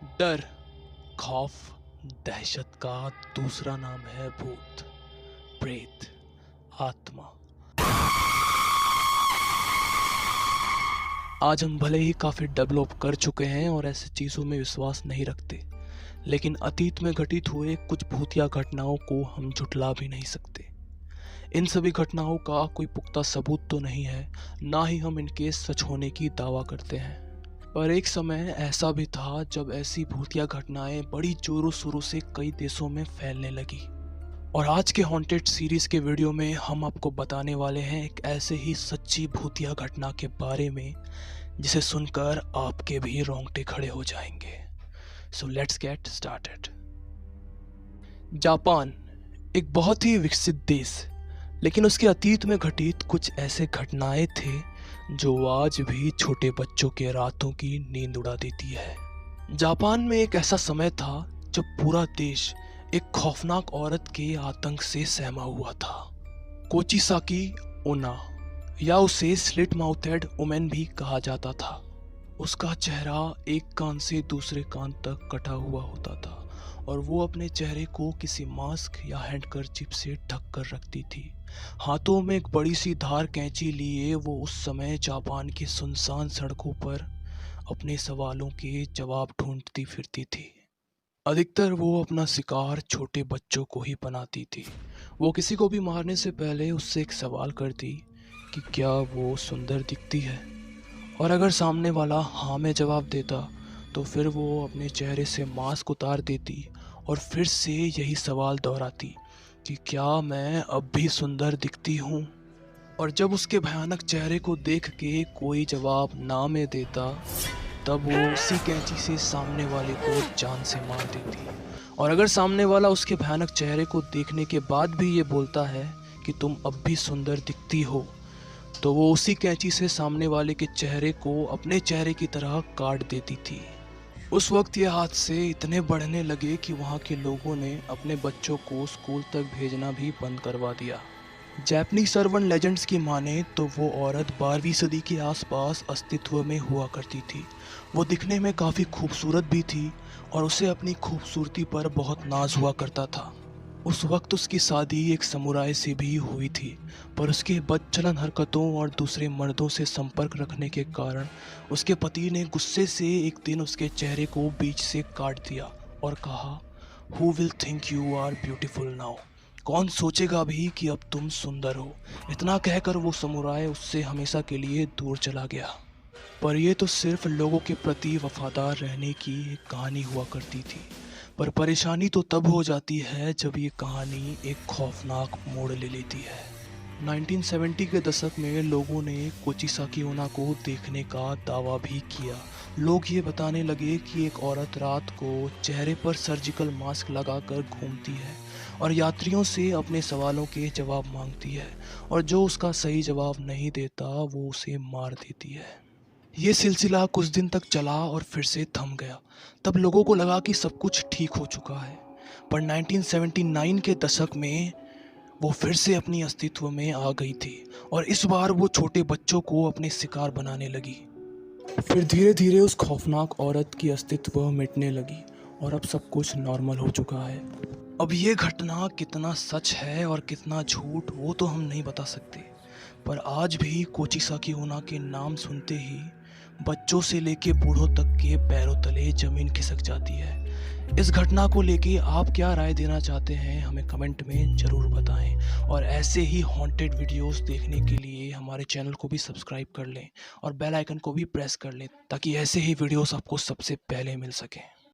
डर, खौफ, दहशत का दूसरा नाम है भूत, प्रेत, आत्मा। आज हम भले ही काफ़ी डेवलप कर चुके हैं और ऐसी चीज़ों में विश्वास नहीं रखते, लेकिन अतीत में घटित हुए कुछ भूतिया घटनाओं को हम झुठला भी नहीं सकते। इन सभी घटनाओं का कोई पुख्ता सबूत तो नहीं है, ना ही हम इनके सच होने की दावा करते हैं। पर एक समय ऐसा भी था जब ऐसी भूतिया घटनाएं बड़ी जोरों शोरों से कई देशों में फैलने लगी। और आज के हॉन्टेड सीरीज के वीडियो में हम आपको बताने वाले हैं एक ऐसे ही सच्ची भूतिया घटना के बारे में जिसे सुनकर आपके भी रोंगटे खड़े हो जाएंगे। So let's get started. Japan एक बहुत ही विकसित देश, लेकिन उसके अतीत में घटित कुछ ऐसे घटनाएं थे जो आज भी छोटे बच्चों के रातों की नींद उड़ा देती है। जापान में एक ऐसा समय था जब पूरा देश एक खौफनाक औरत के आतंक से सहमा हुआ था। कोचिसाकी ओना, या उसे स्लिट माउथेड वुमेन भी कहा जाता था। उसका चेहरा एक कान से दूसरे कान तक कटा हुआ होता था और वो अपने चेहरे को किसी मास्क या हैंडकरचिप से ढक कर रखती थी। हाथों में एक बड़ी सी धार कैंची लिए वो उस समय जापान की सुनसान सड़कों पर अपने सवालों के जवाब ढूंढती फिरती थी। अधिकतर वो अपना शिकार छोटे बच्चों को ही बनाती थी। वो किसी को भी मारने से पहले उससे एक सवाल करती कि क्या वो सुंदर दिखती है, और अगर सामने वाला हाँ में जवाब देता तो फिर वो अपने चेहरे से मास्क उतार देती और फिर से यही सवाल दोहराती कि क्या मैं अब भी सुंदर दिखती हूँ। और जब उसके भयानक चेहरे को देख के कोई जवाब ना में देता तब वो उसी कैंची से सामने वाले को जान से मार देती। और अगर सामने वाला उसके भयानक चेहरे को देखने के बाद भी ये बोलता है कि तुम अब भी सुंदर दिखती हो, तो वो उसी कैंची से सामने वाले के चेहरे को अपने चेहरे की तरह काट देती थी। उस वक्त ये हादसे इतने बढ़ने लगे कि वहाँ के लोगों ने अपने बच्चों को स्कूल तक भेजना भी बंद करवा दिया। जापानी सर्वन लेजेंड्स की माने तो वो औरत 12वीं सदी के आसपास अस्तित्व में हुआ करती थी। वो दिखने में काफ़ी खूबसूरत भी थी और उसे अपनी खूबसूरती पर बहुत नाज हुआ करता था। उस वक्त उसकी शादी एक समुराय से भी हुई थी, पर उसके बदचलन हरकतों और दूसरे मर्दों से संपर्क रखने के कारण उसके पति ने गुस्से से एक दिन उसके चेहरे को बीच से काट दिया और कहा, who will think you are beautiful now, कौन सोचेगा भी कि अब तुम सुंदर हो। इतना कहकर वो समुराय उससे हमेशा के लिए दूर चला गया। पर यह तो सिर्फ लोगों के प्रति वफादार रहने की एक कहानी हुआ करती थी, पर परेशानी तो तब हो जाती है जब ये कहानी एक खौफनाक मोड़ ले लेती है। 1970 के दशक में लोगों ने कोचिसाकी ओना को देखने का दावा भी किया। लोग ये बताने लगे कि एक औरत रात को चेहरे पर सर्जिकल मास्क लगाकर घूमती है और यात्रियों से अपने सवालों के जवाब मांगती है, और जो उसका सही जवाब नहीं देता वो उसे मार देती है। ये सिलसिला कुछ दिन तक चला और फिर से थम गया। तब लोगों को लगा कि सब कुछ ठीक हो चुका है, पर 1979 के दशक में वो फिर से अपनी अस्तित्व में आ गई थी और इस बार वो छोटे बच्चों को अपने शिकार बनाने लगी। फिर धीरे धीरे उस खौफनाक औरत की अस्तित्व मिटने लगी और अब सब कुछ नॉर्मल हो चुका है। अब ये घटना कितना सच है और कितना झूठ वो तो हम नहीं बता सकते, पर आज भी कोचिसाकी ओना के नाम सुनते ही बच्चों से लेके बूढ़ों तक के पैरों तले जमीन खिसक जाती है। इस घटना को लेके आप क्या राय देना चाहते हैं हमें कमेंट में ज़रूर बताएं, और ऐसे ही हॉन्टेड वीडियोस देखने के लिए हमारे चैनल को भी सब्सक्राइब कर लें और बेल आइकन को भी प्रेस कर लें ताकि ऐसे ही वीडियोस आपको सबसे पहले मिल सकें।